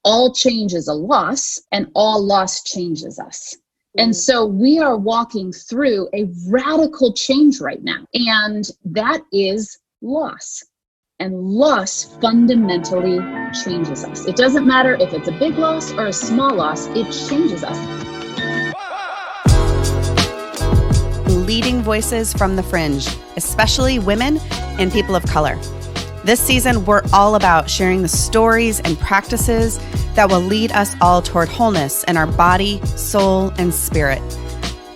all change is a loss, and all loss changes us. And so we are walking through a radical change right now, and that is loss. And loss fundamentally changes us. It doesn't matter if it's a big loss or a small loss, it changes us. Leading voices from the fringe, especially women and people of color. This season, we're all about sharing the stories and practices that will lead us all toward wholeness in our body, soul, and spirit.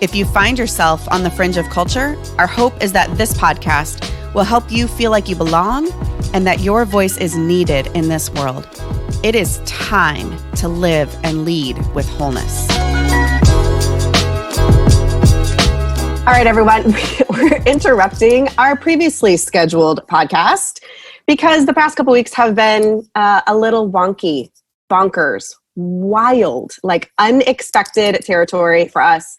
If you find yourself on the fringe of culture, our hope is that this podcast will help you feel like you belong and that your voice is needed in this world. It is time to live and lead with wholeness. All right, everyone, we're interrupting our previously scheduled podcast because the past couple weeks have been a little wonky, bonkers, wild, like unexpected territory for us.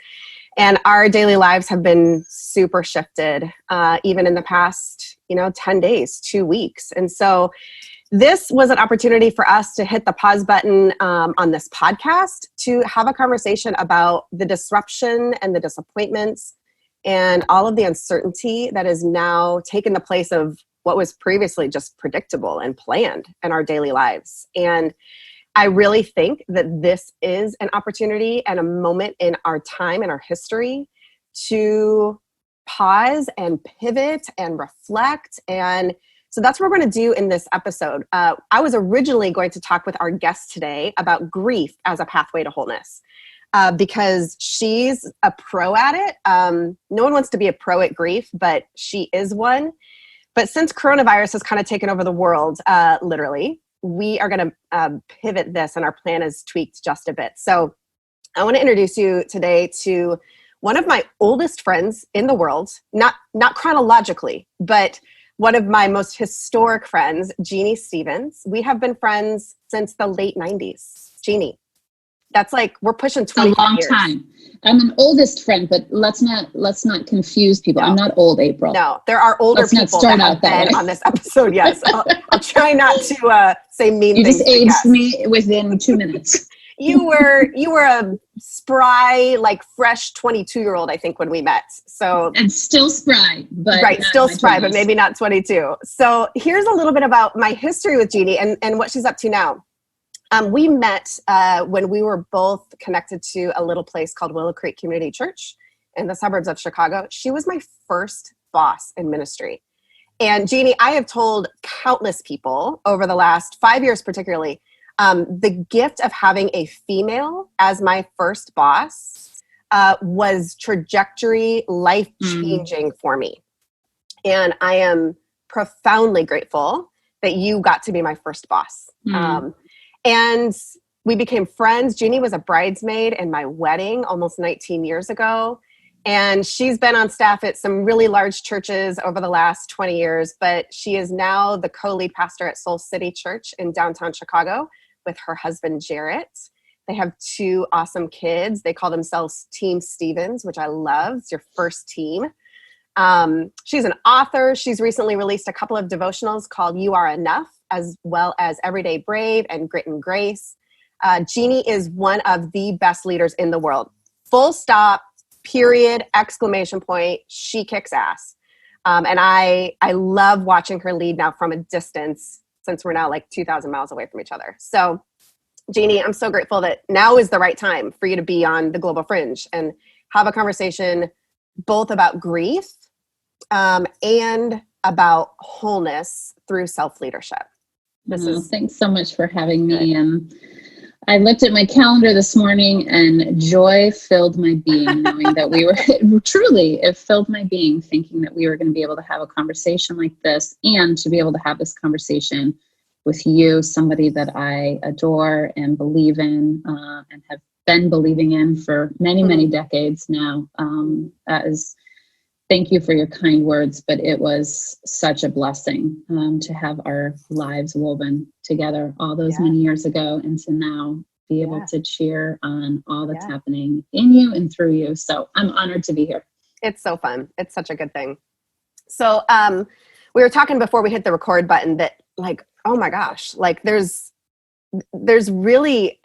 And our daily lives have been super shifted, even in the past, 10 days, 2 weeks. And so this was an opportunity for us to hit the pause button on this podcast to have a conversation about the disruption and the disappointments and all of the uncertainty that has now taken the place of what was previously just predictable and planned in our daily lives. And I really think that this is an opportunity and a moment in our time and our history to pause and pivot and reflect. And so that's what we're going to do in this episode. I was originally going to talk with our guest today about grief as a pathway to wholeness. Because she's a pro at it. No one wants to be a pro at grief, but she is one. But since coronavirus has kind of taken over the world, literally, we are going to pivot this, and our plan is tweaked just a bit. So I want to introduce you today to one of my oldest friends in the world, not chronologically, but one of my most historic friends, Jeanne Stevens. We have been friends since the late 90s. Jeanne. That's like, we're pushing 20 years. It's a long time. I'm an oldest friend, but let's not confuse people. No. I'm not old, April. No, there are older people that have been on this episode. Yes. I'll try not to say mean things. You just aged me within 2 minutes. You were a spry, like fresh 22-year-old, I think, when we met. So and still spry, but right, still spry, but maybe not 22. So here's a little bit about my history with Jeanne and what she's up to now. We met when we were both connected to a little place called Willow Creek Community Church in the suburbs of Chicago. She was my first boss in ministry. And Jeanne, I have told countless people over the last 5 years particularly, the gift of having a female as my first boss was trajectory life-changing for me. And I am profoundly grateful that you got to be my first boss. And we became friends. Jeanne was a bridesmaid in my wedding almost 19 years ago. And she's been on staff at some really large churches over the last 20 years, but she is now the co-lead pastor at Soul City Church in downtown Chicago with her husband, Jarrett. They have 2 awesome kids. They call themselves Team Stevens, which I love. It's your first team. She's an author. She's recently released a couple of devotionals called You Are Enough, as well as Everyday Brave and Grit and Grace. Jeanne is one of the best leaders in the world. Full stop, period, exclamation point. She kicks ass. And I love watching her lead now from a distance since we're now like 2,000 miles away from each other. So Jeanne, I'm so grateful that now is the right time for you to be on the Global Fringe and have a conversation both about grief and about wholeness through self-leadership. Thanks so much for having me. And I looked at my calendar this morning and joy filled my being, knowing that we were it filled my being thinking that we were going to be able to have a conversation like this and to be able to have this conversation with you, somebody that I adore and believe in and have been believing in for many, many decades now. Thank you for your kind words, but it was such a blessing to have our lives woven together all those many years ago and to now be able to cheer on all that's happening in you and through you. So I'm honored to be here. It's so fun. It's such a good thing. So we were talking before we hit the record button that like, oh my gosh, like there's there's really,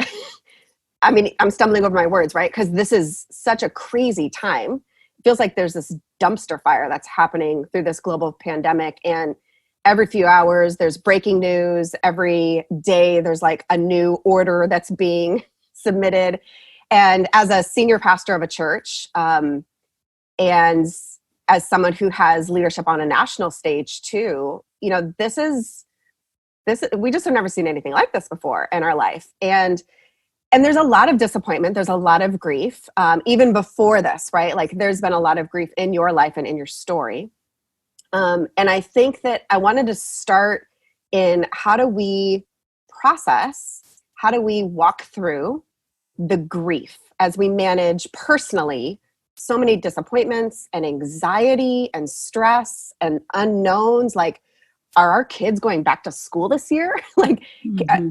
I mean, I'm stumbling over my words, right? Because this is such a crazy time. It feels like there's this dumpster fire that's happening through this global pandemic. And every few hours, there's breaking news. Every day, there's like a new order that's being submitted. And as a senior pastor of a church, and as someone who has leadership on a national stage too, you know, we just have never seen anything like this before in our life. And there's a lot of disappointment. There's a lot of grief, even before this, right? Like there's been a lot of grief in your life and in your story. And I think that I wanted to start in how do we walk through the grief as we manage personally so many disappointments and anxiety and stress and unknowns. Like, are our kids going back to school this year? Like,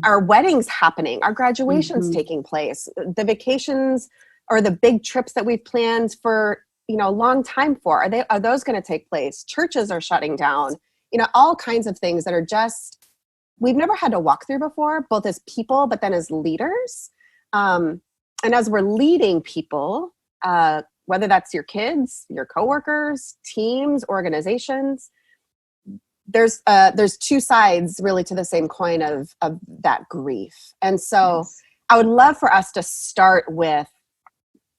are weddings happening? Are graduations taking place? The vacations or the big trips that we've planned for, you know, a long time for, are those going to take place? Churches are shutting down, you know, all kinds of things that are just, we've never had to walk through before, both as people, but then as leaders. And as we're leading people, whether that's your kids, your coworkers, teams, organizations, there's two sides really to the same coin of that grief. And so I would love for us to start with,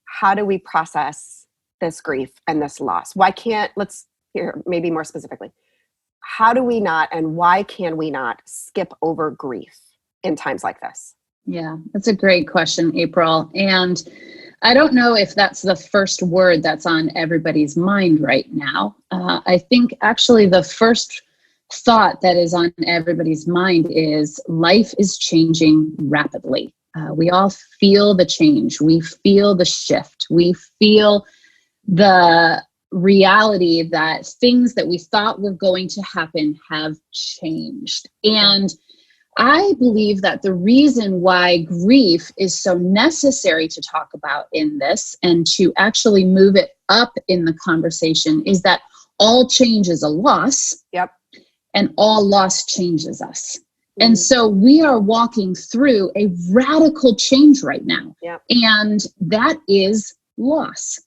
how do we process this grief and this loss? Let's hear maybe more specifically, how do we not, and why can we not skip over grief in times like this? Yeah, that's a great question, April. And I don't know if that's the first word that's on everybody's mind right now. I think actually the first thought that is on everybody's mind is life is changing rapidly. We all feel the change. We feel the shift. We feel the reality that things that we thought were going to happen have changed. And I believe that the reason why grief is so necessary to talk about in this and to actually move it up in the conversation is that all change is a loss. Yep. And all loss changes us. And so we are walking through a radical change right now. Yep. And that is loss.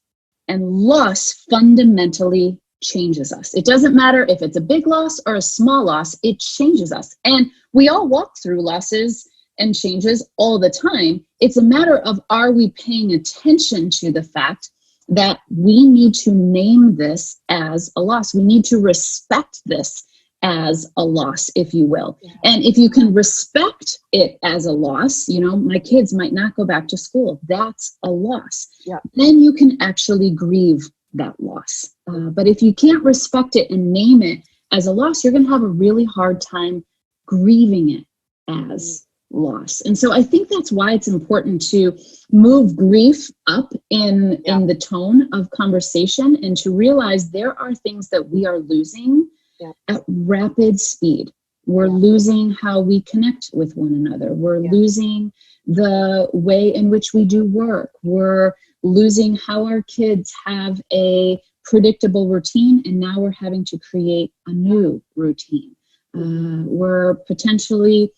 And loss fundamentally changes us. It doesn't matter if it's a big loss or a small loss, it changes us. And we all walk through losses and changes all the time. It's a matter of, are we paying attention to the fact that we need to name this as a loss? We need to respect this as a loss, if you will. Yeah. And if you can respect it as a loss, you know, my kids might not go back to school. That's a loss. Yeah. Then you can actually grieve that loss. But if you can't respect it and name it as a loss, you're going to have a really hard time grieving it as loss. And so I think that's why it's important to move grief up in the tone of conversation and to realize there are things that we are losing at rapid speed. We're losing how we connect with one another. We're losing the way in which we do work. We're losing how our kids have a predictable routine, and now we're having to create a new routine. We're potentially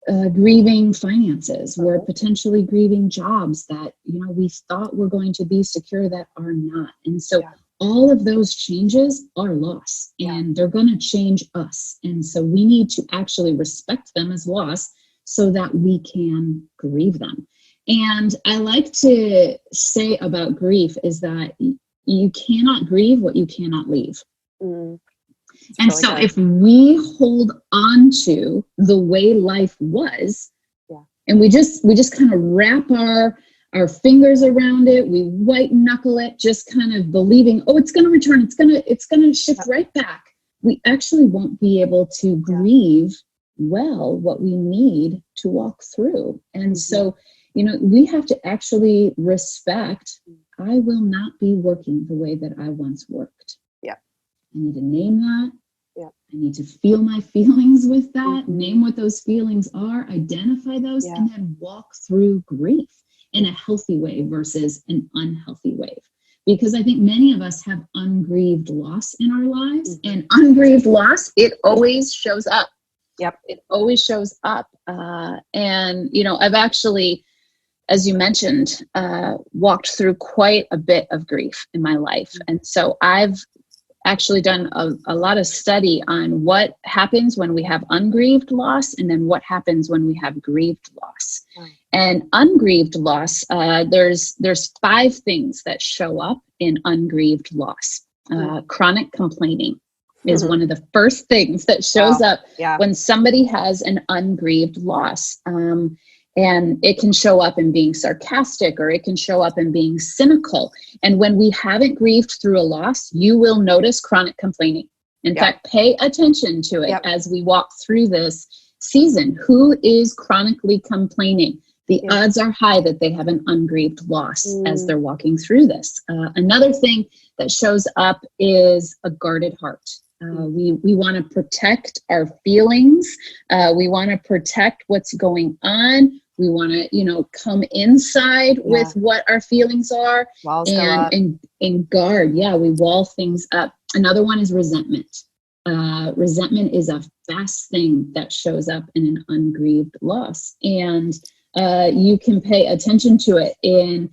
grieving finances. We're potentially grieving jobs that, you know, we thought were going to be secure that are not. And so all of those changes are loss, and they're going to change us. And so we need to actually respect them as loss so that we can grieve them. And I like to say about grief is that you cannot grieve what you cannot leave. And really so if we hold on to the way life was, and we just kind of wrap our fingers around it, we white knuckle it, just kind of believing, oh, it's going to return, it's going to shift right back. We actually won't be able to grieve well what we need to walk through. And so, you know, we have to actually respect, I will not be working the way that I once worked. I need to name that. I need to feel my feelings with that, name what those feelings are, identify those, and then walk through grief in a healthy way versus an unhealthy way. Because I think many of us have ungrieved loss in our lives, and ungrieved loss, it always shows up Yep. It always shows up. And, I've actually, as you mentioned, walked through quite a bit of grief in my life. And so I've actually done a lot of study on what happens when we have ungrieved loss and then what happens when we have grieved loss. Right. And ungrieved loss, there's 5 things that show up in ungrieved loss. Chronic complaining is one of the first things that shows up when somebody has an ungrieved loss. And it can show up in being sarcastic, or it can show up in being cynical. And when we haven't grieved through a loss, you will notice chronic complaining. In fact, pay attention to it as we walk through this season. Who is chronically complaining? The odds are high that they have an ungrieved loss as they're walking through this. Another thing that shows up is a guarded heart. We want to protect our feelings. We want to protect what's going on. We want to, come inside with what our feelings are. Walls and guard. Yeah, we wall things up. Another one is resentment. Resentment is a fast thing that shows up in an ungrieved loss. And you can pay attention to it in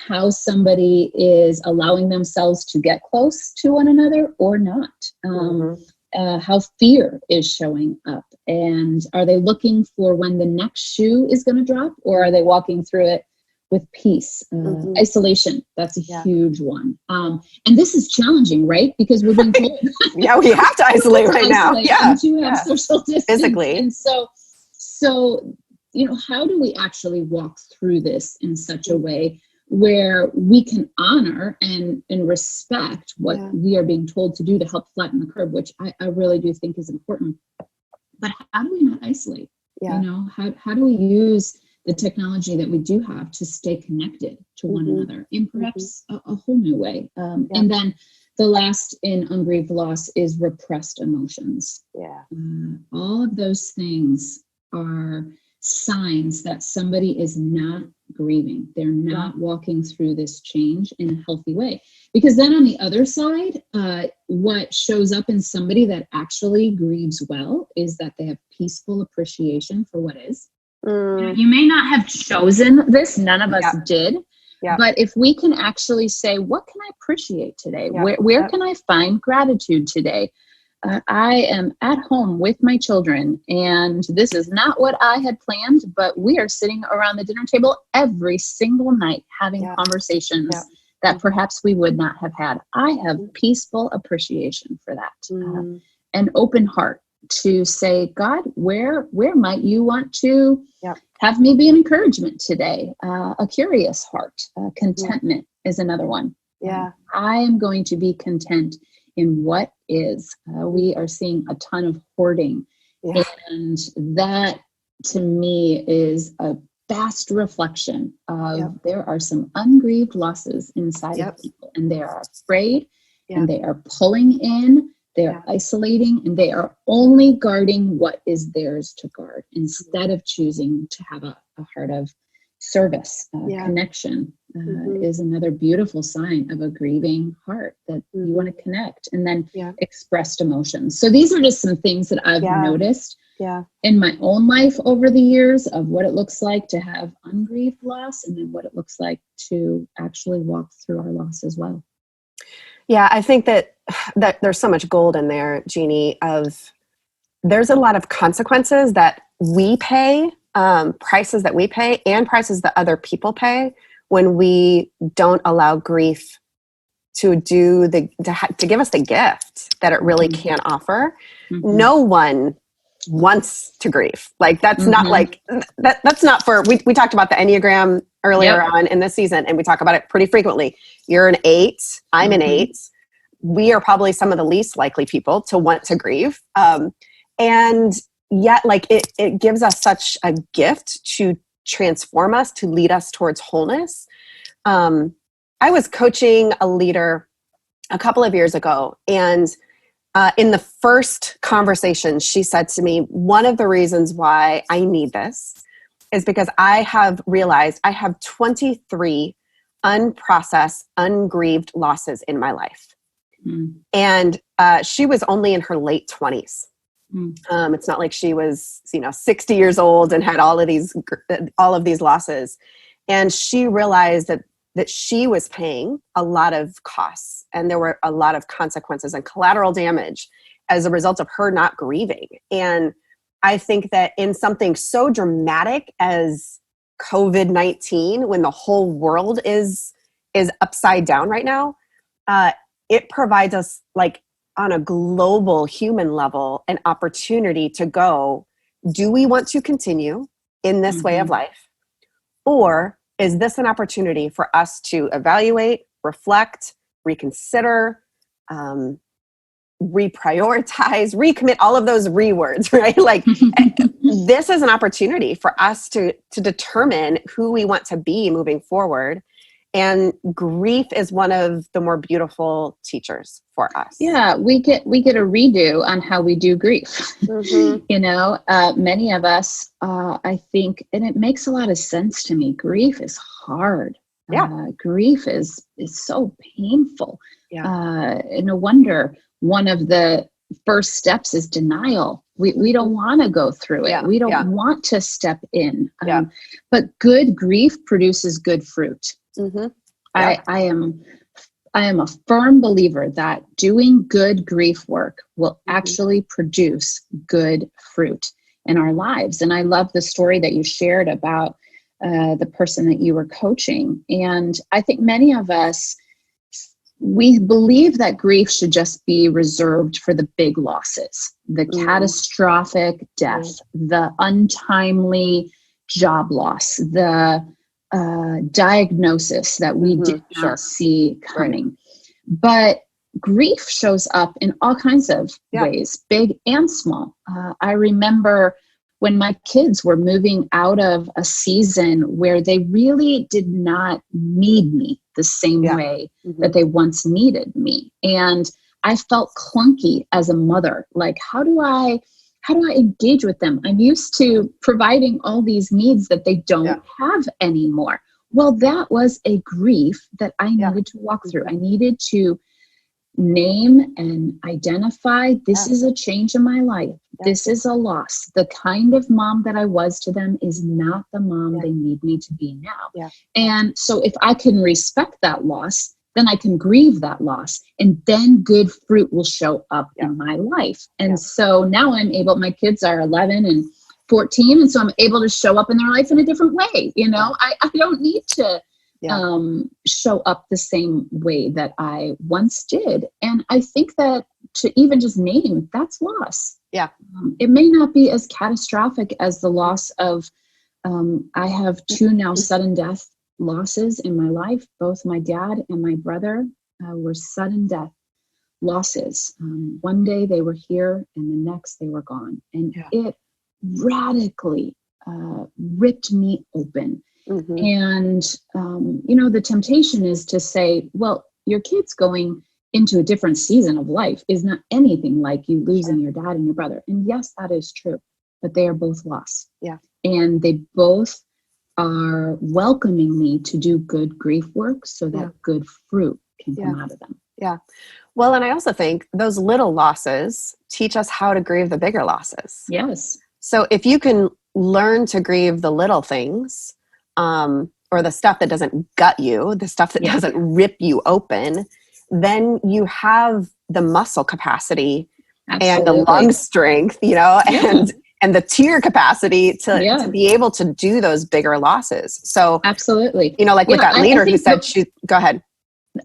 how somebody is allowing themselves to get close to one another or not. How fear is showing up, and are they looking for when the next shoe is going to drop, or are they walking through it with peace? Isolation, that's a huge one. And this is challenging, right? Because we've been told we have to isolate right now. And to have social distance. Physically. And so, how do we actually walk through this in such a way where we can honor and respect what we are being told to do to help flatten the curve, which I really do think is important. But how do we not isolate? How do we use the technology that we do have to stay connected to one another in perhaps a whole new way? And then the last in ungrieved loss is repressed emotions. All of those things are signs that somebody is not grieving. They're not walking through this change in a healthy way. Because then on the other side, what shows up in somebody that actually grieves well is that they have peaceful appreciation for what is. You may not have chosen this. None of us did. But if we can actually say, what can I appreciate today? Where can I find gratitude today? I am at home with my children, and this is not what I had planned, but we are sitting around the dinner table every single night having conversations that perhaps we would not have had. I have peaceful appreciation for that. An open heart to say, God, where might you want to have me be an encouragement today? A curious heart. Contentment is another one. I am going to be content in what is. We are seeing a ton of hoarding. And that to me is a vast reflection of there are some ungrieved losses inside of people, and they are afraid and they are pulling in, they are isolating, and they are only guarding what is theirs to guard instead of choosing to have a heart of service. Connection is another beautiful sign of a grieving heart, that you want to connect. And then expressed emotions. So these are just some things that I've noticed in my own life over the years of what it looks like to have ungrieved loss, and then what it looks like to actually walk through our loss as well. I think that there's so much gold in there, Jeannie, there's a lot of consequences that we pay, prices that we pay, and prices that other people pay when we don't allow grief to give us the gift that it really can offer. No one wants to grieve. Like that's not like that's not for, we talked about the Enneagram earlier on in this season, and we talk about it pretty frequently. You're an 8, I'm an 8. We are probably some of the least likely people to want to grieve. And yet like it gives us such a gift to transform us, to lead us towards wholeness. I was coaching a leader a couple of years ago, and in the first conversation, she said to me, one of the reasons why I need this is because I have realized I have 23 unprocessed, ungrieved losses in my life. And she was only in her late 20s. It's not like she was, 60 years old and had all of these losses. And she realized that she was paying a lot of costs, and there were a lot of consequences and collateral damage as a result of her not grieving. And I think that in something so dramatic as COVID-19, when the whole world is upside down right now, it provides us, like, on a global human level, an opportunity to go, do we want to continue in this way of life? Or is this an opportunity for us to evaluate, reflect, reconsider, reprioritize, recommit, all of those words, right? Like, this is an opportunity for us to determine who we want to be moving forward. And grief is one of the more beautiful teachers for us. Yeah, we get a redo on how we do grief. Many of us, I think, and it makes a lot of sense to me. Grief is hard. Yeah. Grief is so painful. Yeah. No wonder one of the first steps is denial. We don't want to go through it. Yeah. We don't want to step in. Yeah. But good grief produces good fruit. Mm-hmm. Yeah. I am a firm believer that doing good grief work will actually produce good fruit in our lives. And I love the story that you shared about the person that you were coaching. And I think many of us, we believe that grief should just be reserved for the big losses, the catastrophic death, the untimely job loss, the diagnosis that we did not see coming. Right. But grief shows up in all kinds of ways, big and small. I remember when my kids were moving out of a season where they really did not need me the same way that they once needed me. And I felt clunky as a mother. Like, how do I engage with them? I'm used to providing all these needs that they don't have anymore. Well, that was a grief that I needed to walk through. I needed to name and identify, this is a change in my life. This is a loss. The kind of mom that I was to them is not the mom they need me to be now. And so if I can respect that loss, then I can grieve that loss, and then good fruit will show up in my life. And so now I'm able, my kids are 11 and 14. And so I'm able to show up in their life in a different way. I don't need to show up the same way that I once did. And I think that to even just name, that's loss. Yeah. It may not be as catastrophic as the loss of, I have 2 now sudden death losses in my life. Both my dad and my brother were sudden death losses. One day they were here and the next they were gone. And it radically ripped me open. And, the temptation is to say, well, your kid's going into a different season of life is not anything like you losing your dad and your brother. And yes, that is true, but they are both lost. Yeah. And they both are welcoming me to do good grief work so that good fruit can come out of them. Yeah. Well, and I also think those little losses teach us how to grieve the bigger losses. Yes. So if you can learn to grieve the little things, or the stuff that doesn't gut you, the stuff that doesn't rip you open, then you have the muscle capacity and the lung strength, and the tear capacity to be able to do those bigger losses. So absolutely. Like with that leader who said, go ahead.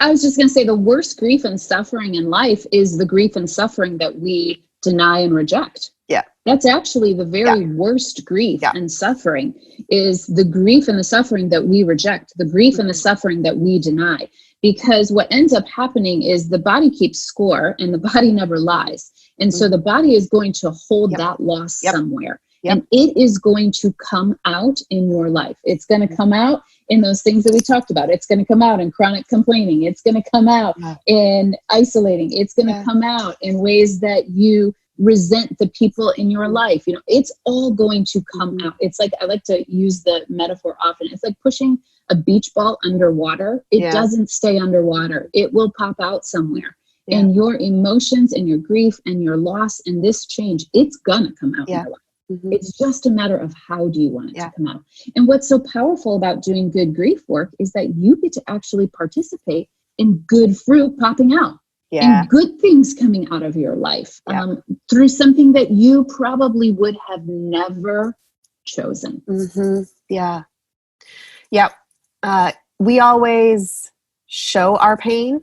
I was just going to say the worst grief and suffering in life is the grief and suffering that we deny and reject. Yeah. That's actually the very worst grief and suffering is the grief and the suffering that we reject, the grief and the suffering that we deny. Because what ends up happening is the body keeps score and the body never lies. And so the body is going to hold that loss somewhere. And it is going to come out in your life. It's going to come out in those things that we talked about. It's going to come out in chronic complaining. It's going to come out in isolating. It's going to come out in ways that you resent the people in your life. It's all going to come out. It's like, I like to use the metaphor often. It's like pushing a beach ball underwater. It doesn't stay underwater. It will pop out somewhere. And your emotions and your grief and your loss and this change, it's gonna come out in your life. It's just a matter of how do you want it to come out. And what's so powerful about doing good grief work is that you get to actually participate in good fruit popping out and good things coming out of your life through something that you probably would have never chosen. Yeah. We always show our pain,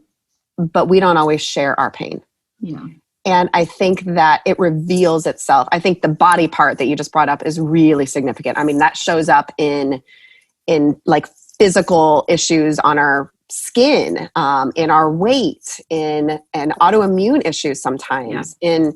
but we don't always share our pain. Yeah. And I think that it reveals itself. I think the body part that you just brought up is really significant. I mean, that shows up in like physical issues on our skin, in our weight, in autoimmune issues sometimes, in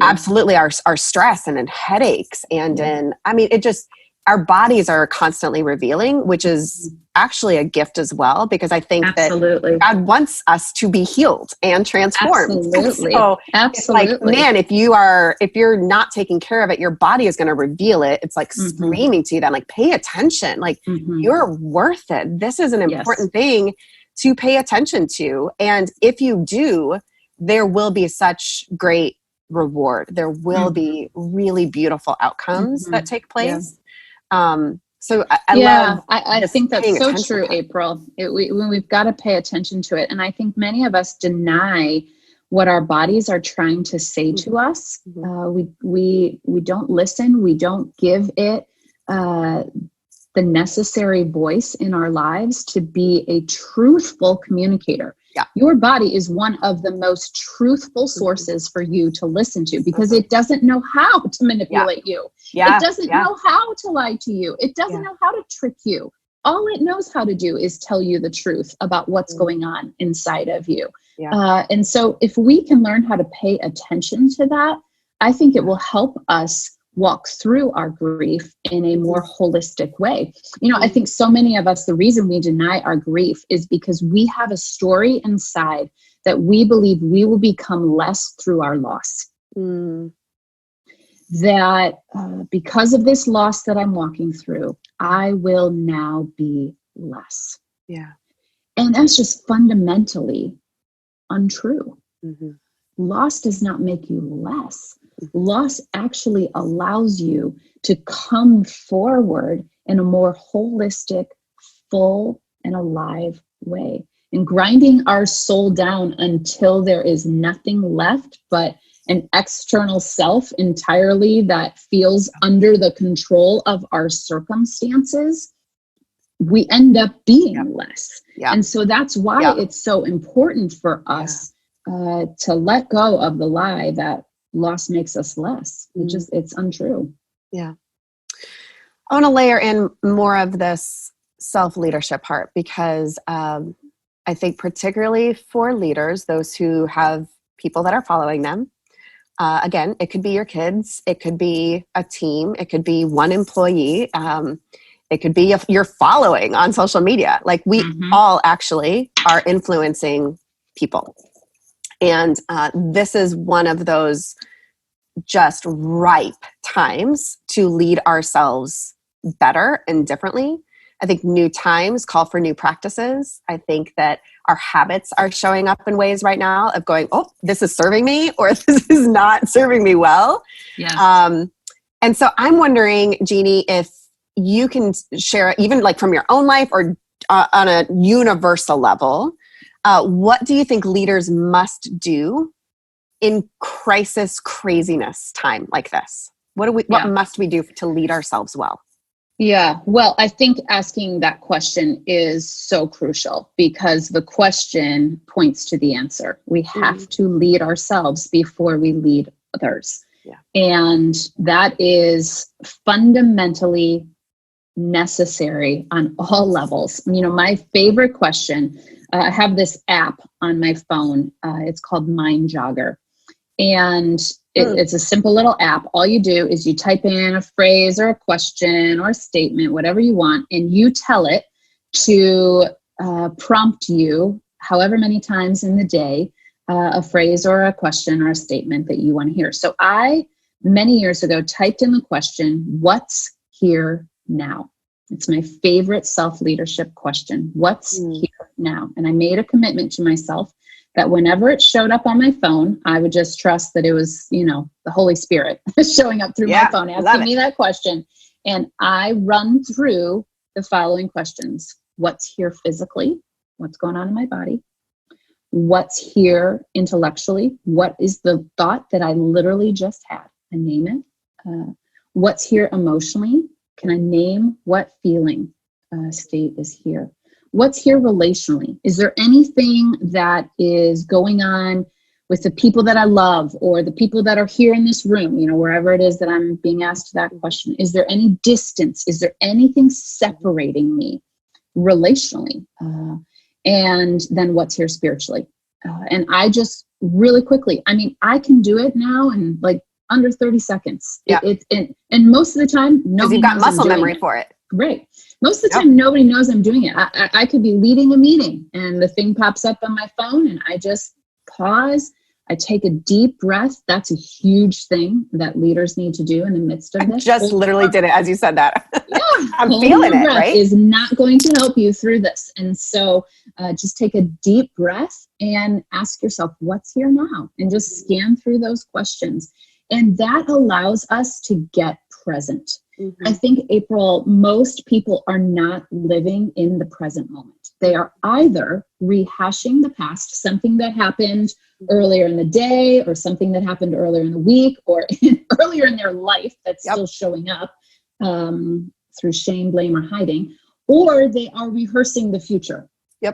absolutely our stress and in headaches. And in, I mean, it just, our bodies are constantly revealing, which is actually a gift as well, because I think that God wants us to be healed and transformed. So it's like, man, if you're not taking care of it, your body is going to reveal it. It's like screaming to you then, like, pay attention, like you're worth it. This is an important thing to pay attention to. And if you do, there will be such great reward. There will be really beautiful outcomes that take place. So I think that's so true, April. We've got to pay attention to it. And I think many of us deny what our bodies are trying to say to us. We don't listen. We don't give it the necessary voice in our lives to be a truthful communicator. Your body is one of the most truthful sources for you to listen to, because it doesn't know how to manipulate you. It doesn't know how to lie to you. It doesn't know how to trick you. All it knows how to do is tell you the truth about what's going on inside of you. And so if we can learn how to pay attention to that, I think it will help us walk through our grief in a more holistic way. You know, I think so many of us, the reason we deny our grief is because we have a story inside that we believe we will become less through our loss. That because of this loss that I'm walking through, I will now be less. And that's just fundamentally untrue. Loss does not make you less. Loss actually allows you to come forward in a more holistic, full, and alive way. And grinding our soul down until there is nothing left but an external self entirely that feels under the control of our circumstances, we end up being less. And so that's why it's so important for us to let go of the lie that loss makes us less. It's untrue. I want to layer in more of this self-leadership part, because I think particularly for leaders, those who have people that are following them, again, it could be your kids, it could be a team, it could be one employee, it could be your following on social media. Like we all actually are influencing people. And this is one of those just ripe times to lead ourselves better and differently. I think new times call for new practices. I think that our habits are showing up in ways right now of going, oh, this is serving me, or this is not serving me well. And so I'm wondering, Jeanne, if you can share, even like from your own life or on a universal level, what do you think leaders must do in crisis craziness time like this? What must we do to lead ourselves well? Well, I think asking that question is so crucial, because the question points to the answer. We have to lead ourselves before we lead others. And that is fundamentally necessary on all levels. You know, my favorite question, I have this app on my phone. It's called Mind Jogger. And it's a simple little app. All you do is you type in a phrase or a question or a statement, whatever you want, and you tell it to prompt you however many times in the day, a phrase or a question or a statement that you want to hear. So I, many years ago, typed in the question, what's here now? It's my favorite self-leadership question. What's here now? And I made a commitment to myself that whenever it showed up on my phone, I would just trust that it was, the Holy Spirit showing up through my phone, asking me that question. And I run through the following questions. What's here physically? What's going on in my body? What's here intellectually? What is the thought that I literally just had? I name it. What's here emotionally? Can I name what feeling state is here? What's here relationally? Is there anything that is going on with the people that I love or the people that are here in this room, wherever it is that I'm being asked that question? Is there any distance? Is there anything separating me relationally? And then what's here spiritually? And I just really quickly, I can do it now in like under 30 seconds. Yeah. And most of the time, nobody you've got knows muscle I'm doing memory it. for it. Right. Most of the time, nobody knows I'm doing it. I could be leading a meeting and the thing pops up on my phone and I just pause. I take a deep breath. That's a huge thing that leaders need to do in the midst of this. I just literally did it as you said that. Yeah. I'm feeling it, right? Is not going to help you through this. And so just take a deep breath and ask yourself, what's here now? And just scan through those questions. And that allows us to get present. I think, April, most people are not living in the present moment. They are either rehashing the past, something that happened earlier in the day or something that happened earlier in the week or earlier in their life that's still showing up through shame, blame, or hiding, or they are rehearsing the future.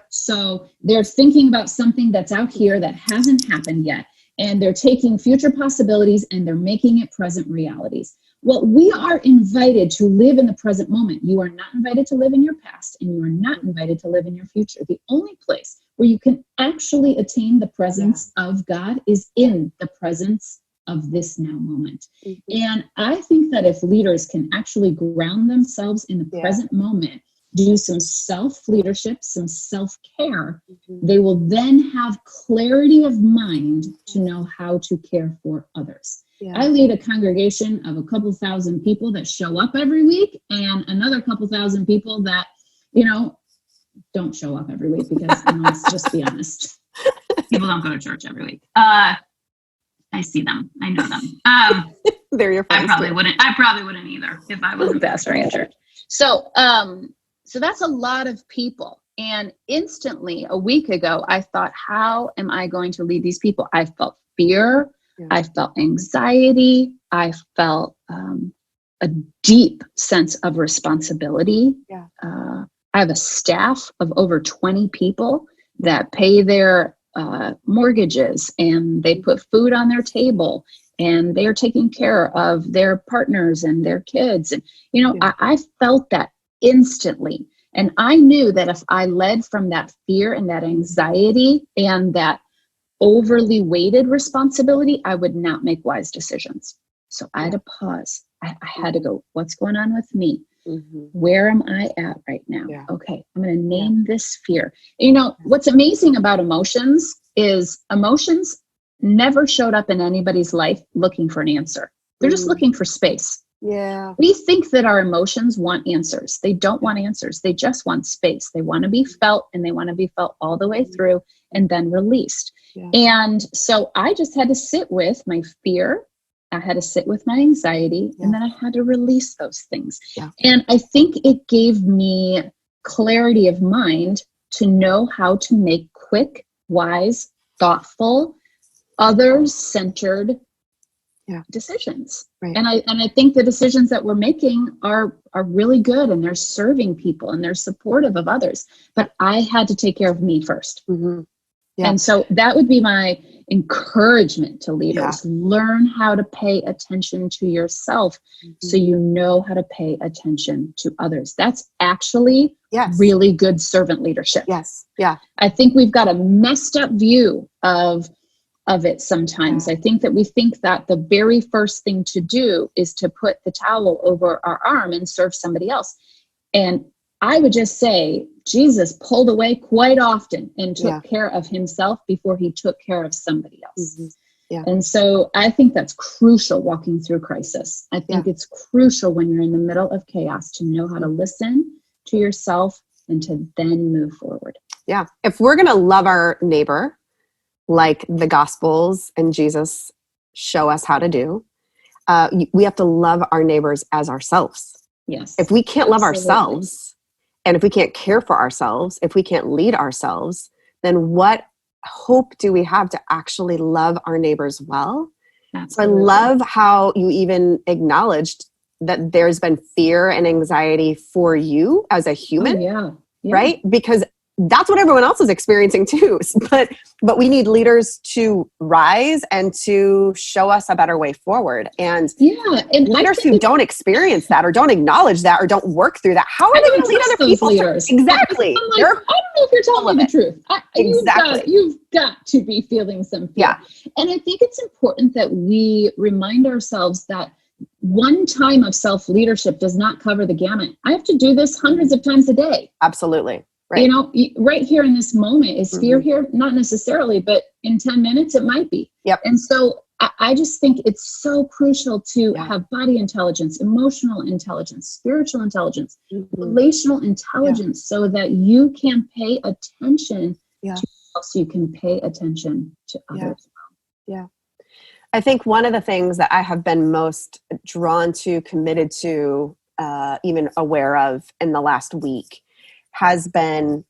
So they're thinking about something that's out here that hasn't happened yet, and they're taking future possibilities and they're making it present realities. Well, we are invited to live in the present moment. You are not invited to live in your past, and you are not invited to live in your future. The only place where you can actually attain the presence of God is in the presence of this now moment. And I think that if leaders can actually ground themselves in the present moment, do some self-leadership, some self-care, they will then have clarity of mind to know how to care for others. I lead a congregation of a couple thousand people that show up every week and another couple thousand people that, don't show up every week because let's just be honest. People don't go to church every week. I see them. I know them. They're your friends. I probably wouldn't either if I wasn't pastoring a church. So that's a lot of people. And instantly a week ago, I thought, how am I going to lead these people? I felt fear. I felt anxiety. I felt a deep sense of responsibility. I have a staff of over 20 people that pay their mortgages, and they put food on their table, and they are taking care of their partners and their kids. And, I felt that instantly. And I knew that if I led from that fear and that anxiety and that overly weighted responsibility, I would not make wise decisions. So I had to pause. I had to go, what's going on with me? Where am I at right now? Okay, I'm going to name this fear. What's amazing about emotions is emotions never showed up in anybody's life looking for an answer. They're just looking for space. We think that our emotions want answers. They don't want answers. They just want space. They want to be felt, and they want to be felt all the way through and then released. And so I just had to sit with my fear. I had to sit with my anxiety, and then I had to release those things. And I think it gave me clarity of mind to know how to make quick, wise, thoughtful, others-centered decisions. And I think the decisions that we're making are really good, and they're serving people and they're supportive of others. But I had to take care of me first. And so that would be my encouragement to leaders. Learn how to pay attention to yourself so you know how to pay attention to others. That's actually really good servant leadership. I think we've got a messed up view of it sometimes. I think that we think that the very first thing to do is to put the towel over our arm and serve somebody else. And I would just say Jesus pulled away quite often and took care of himself before he took care of somebody else. And so I think that's crucial walking through crisis. I think it's crucial when you're in the middle of chaos to know how to listen to yourself and to then move forward. If we're going to love our neighbor, like the Gospels and Jesus show us how to do. We have to love our neighbors as ourselves. Yes. If we can't love Absolutely. ourselves, and if we can't care for ourselves, if we can't lead ourselves, then what hope do we have to actually love our neighbors well? Absolutely. So I love how you even acknowledged that there's been fear and anxiety for you as a human, Yeah. right? Because that's what everyone else is experiencing too. But we need leaders to rise and to show us a better way forward. And and leaders who don't experience that or don't acknowledge that or don't work through that, how are they going to lead other people? Leaders. Exactly. I'm like, I don't know if you're telling me the truth. Exactly. You've got to be feeling some fear. Yeah. And I think it's important that we remind ourselves that one time of self-leadership does not cover the gamut. I have to do this hundreds of times a day. Absolutely. Right. Right here in this moment, is fear here? Not necessarily, but in 10 minutes, it might be. Yep. And so I just think it's so crucial to have body intelligence, emotional intelligence, spiritual intelligence, relational intelligence, so that you can pay attention to yourself, so you can pay attention to others. Yeah. I think one of the things that I have been most drawn to, committed to, even aware of in the last week has been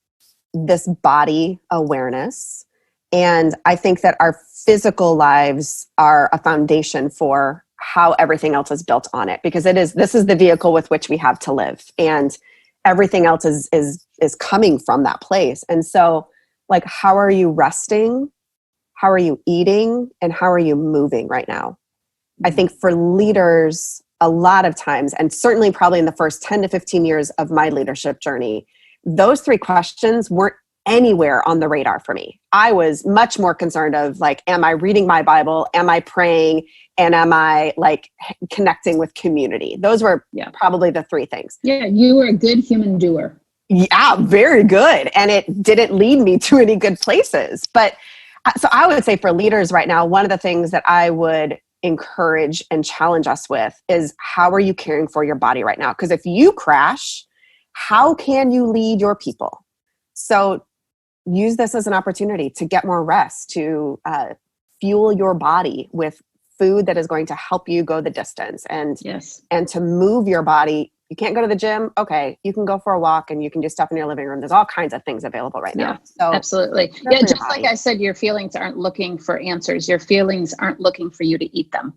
this body awareness. And I think that our physical lives are a foundation for how everything else is built on it, because this is the vehicle with which we have to live. And everything else is coming from that place. And so, like, how are you resting? How are you eating? And how are you moving right now? I think for leaders, a lot of times, and certainly probably in the first 10 to 15 years of my leadership journey, those three questions weren't anywhere on the radar for me. I was much more concerned of, like, am I reading my Bible? Am I praying? And am I, like, connecting with community? Those were probably the three things. Yeah, you were a good human doer. Yeah, very good. And it didn't lead me to any good places. But so I would say for leaders right now, one of the things that I would encourage and challenge us with is, how are you caring for your body right now? Because if you crash, how can you lead your people? So use this as an opportunity to get more rest, to fuel your body with food that is going to help you go the distance, and to move your body. You can't go to the gym. Okay, you can go for a walk and you can do stuff in your living room. There's all kinds of things available right now. So absolutely. Yeah, just like I said, your feelings aren't looking for answers. Your feelings aren't looking for you to eat them.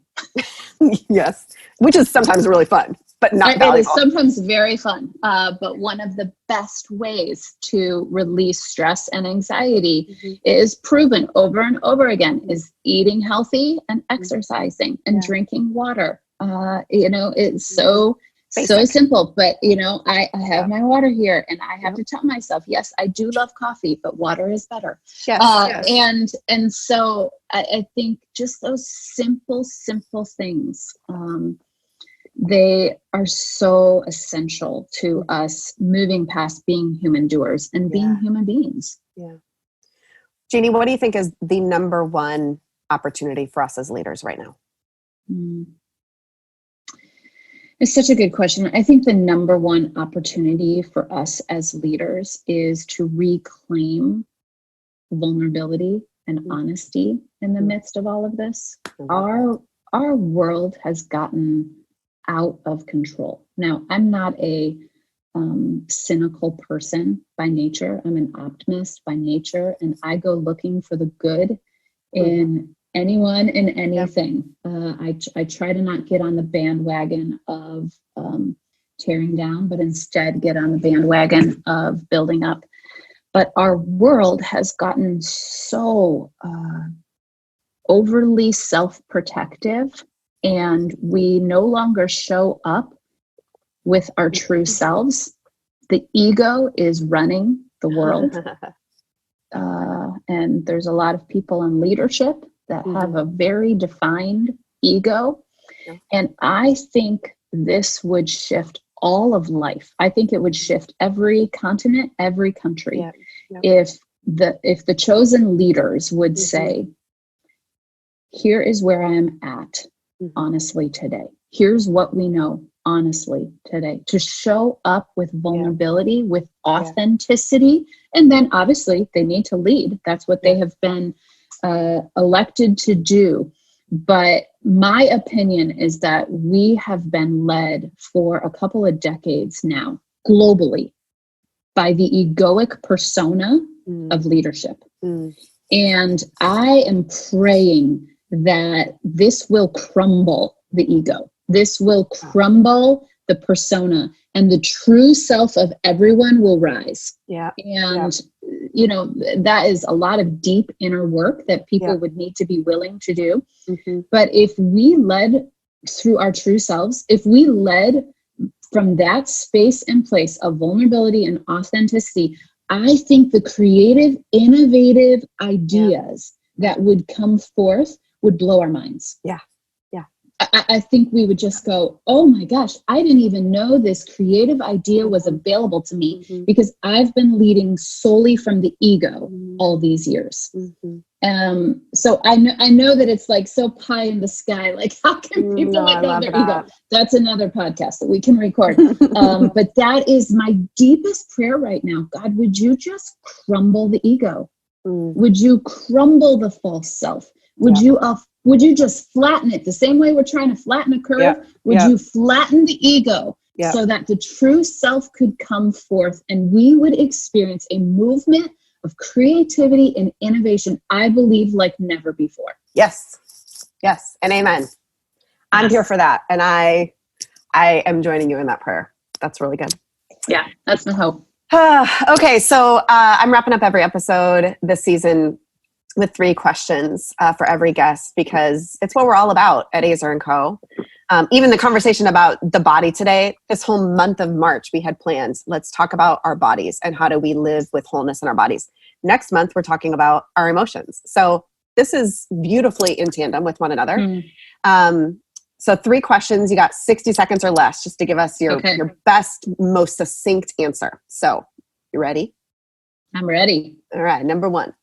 Yes, which is sometimes really fun, but not valuable. It is sometimes very fun. But one of the best ways to release stress and anxiety is proven over and over again, is eating healthy and exercising and drinking water. It's so simple, but I have my water here, and I have to tell myself, yes, I do love coffee, but water is better. Yes. And so I think just those simple things, they are so essential to us moving past being human doers and being human beings. Yeah. Jeannie, what do you think is the number one opportunity for us as leaders right now? It's such a good question. I think the number one opportunity for us as leaders is to reclaim vulnerability and honesty in the midst of all of this. Our world has gotten out of control. Now, I'm not a cynical person by nature. I'm an optimist by nature, and I go looking for the good in anyone and anything. I try to not get on the bandwagon of tearing down, but instead get on the bandwagon of building up. But our world has gotten so overly self-protective, and we no longer show up with our true selves. The ego is running the world. And there's a lot of people in leadership that have a very defined ego. And I think this would shift all of life. I think it would shift every continent, every country. If the chosen leaders would say, here is where I am at, honestly, today. Here's what we know, honestly, today. To show up with vulnerability, with authenticity. And then obviously they need to lead. That's what they have been elected to do. But my opinion is that we have been led for a couple of decades now, globally, by the egoic persona of leadership. And I am praying that this will crumble the ego. This will crumble the persona, and the true self of everyone will rise. And, you know, that is a lot of deep inner work that people would need to be willing to do. But if we led through our true selves, if we led from that space and place of vulnerability and authenticity, I think the creative, innovative ideas that would come forth would blow our minds. I think we would just go, oh my gosh, I didn't even know this creative idea was available to me, because I've been leading solely from the ego all these years. So I know that it's like so pie in the sky. Like, how can people let go of their ego? That's another podcast that we can record. But that is my deepest prayer right now. God, would you just crumble the ego? Would you crumble the false self? Would you just flatten it the same way we're trying to flatten a curve? Would you flatten the ego so that the true self could come forth, and we would experience a movement of creativity and innovation, I believe, like never before. Yes. And amen. I'm here for that. And I am joining you in that prayer. That's really good. Yeah, that's my hope. Okay. So I'm wrapping up every episode this season with 3 questions for every guest, because it's what we're all about at Azer & Co. Even the conversation about the body today, this whole month of March, we had plans. Let's talk about our bodies and how do we live with wholeness in our bodies. Next month, we're talking about our emotions. So this is beautifully in tandem with one another. So 3 questions, you got 60 seconds or less just to give us your best, most succinct answer. So you ready? I'm ready. All right. Number 1.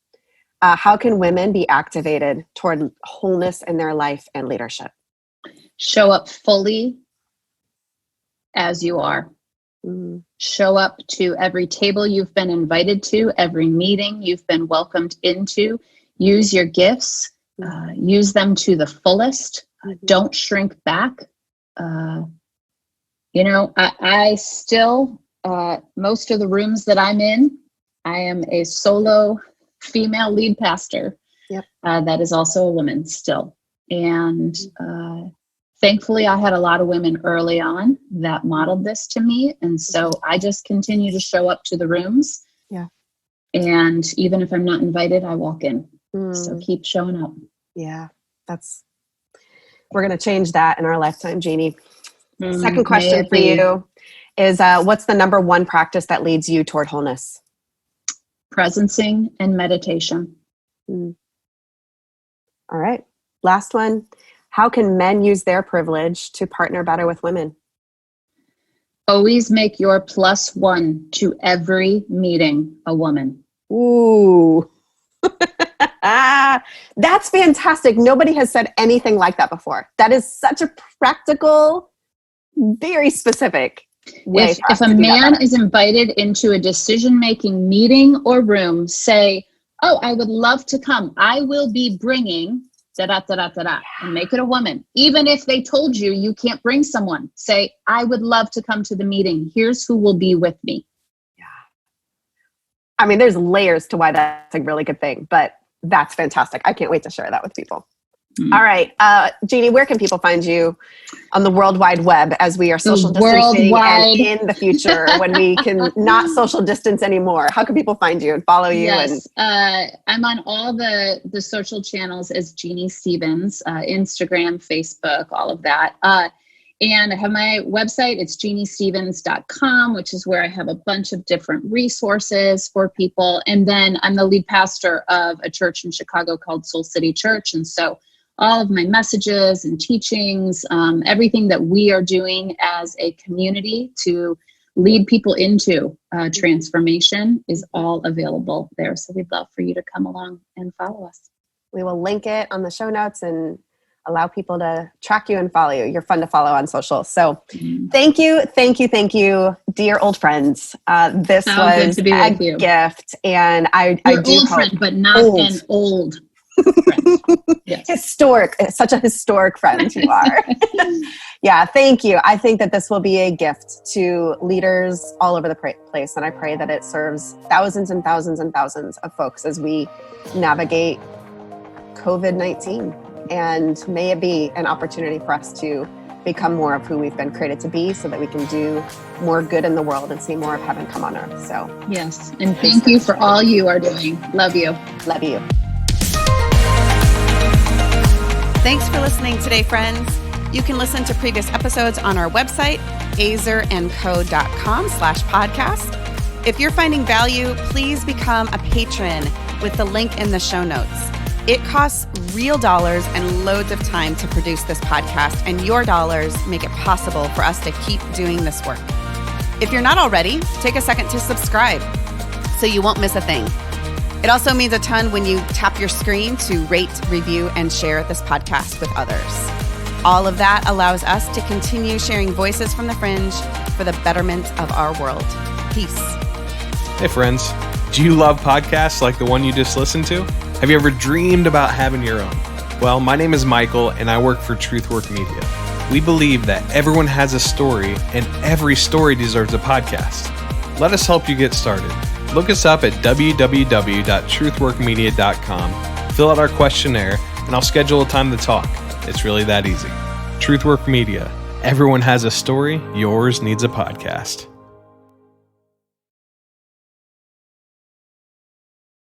How can women be activated toward wholeness in their life and leadership? Show up fully as you are. Show up to every table you've been invited to, every meeting you've been welcomed into. Use your gifts. Use them to the fullest. Don't shrink back. You know, I still, most of the rooms that I'm in, I am a solo female lead pastor that is also a woman still. And thankfully, I had a lot of women early on that modeled this to me. And so I just continue to show up to the rooms. And even if I'm not invited, I walk in. So keep showing up. We're going to change that in our lifetime, Jeannie. Second question for you is, what's the number 1 practice that leads you toward wholeness? Presencing and meditation. All right. Last one. How can men use their privilege to partner better with women? Always make your +1 to every meeting a woman. Ooh. That's fantastic. Nobody has said anything like that before. That is such a practical, very specific way. If a man is invited into a decision-making meeting or room, say, oh, I would love to come. I will be bringing da-da-da-da-da-da, and make it a woman. Even if they told you you can't bring someone, say, I would love to come to the meeting. Here's who will be with me. I mean, there's layers to why that's a really good thing, but that's fantastic. I can't wait to share that with people. All right. Jeannie, where can people find you on the World Wide Web as we are social distancing and in the future when we can not social distance anymore? How can people find you and follow you? Yes, I'm on all the social channels as Jeanne Stevens, Instagram, Facebook, all of that. And I have my website. It's jeannestevens.com, which is where I have a bunch of different resources for people. And then I'm the lead pastor of a church in Chicago called Soul City Church. And so all of my messages and teachings, everything that we are doing as a community to lead people into transformation is all available there. So we'd love for you to come along and follow us. We will link it on the show notes and allow people to track you and follow you. You're fun to follow on social. So thank you, dear old friends. This was a gift. And I do old friend, but not an old. Yes. Historic, such a historic friend you are. Yeah, thank you. I think that this will be a gift to leaders all over the place. And I pray that it serves thousands and thousands and thousands of folks as we navigate COVID-19. And may it be an opportunity for us to become more of who we've been created to be so that we can do more good in the world and see more of heaven come on earth. So yes. And thank you for all you are doing. Love you. Love you. Thanks for listening today, friends. You can listen to previous episodes on our website, azerandco.com/podcast. If you're finding value, please become a patron with the link in the show notes. It costs real dollars and loads of time to produce this podcast, and your dollars make it possible for us to keep doing this work. If you're not already, take a second to subscribe so you won't miss a thing. It also means a ton when you tap your screen to rate, review, and share this podcast with others. All of that allows us to continue sharing voices from the fringe for the betterment of our world. Peace. Hey friends, do you love podcasts like the one you just listened to? Have you ever dreamed about having your own? Well, my name is Michael and I work for Truthwork Media. We believe that everyone has a story and every story deserves a podcast. Let us help you get started. Look us up at www.truthworkmedia.com, fill out our questionnaire, and I'll schedule a time to talk. It's really that easy. Truthwork Media. Everyone has a story. Yours needs a podcast.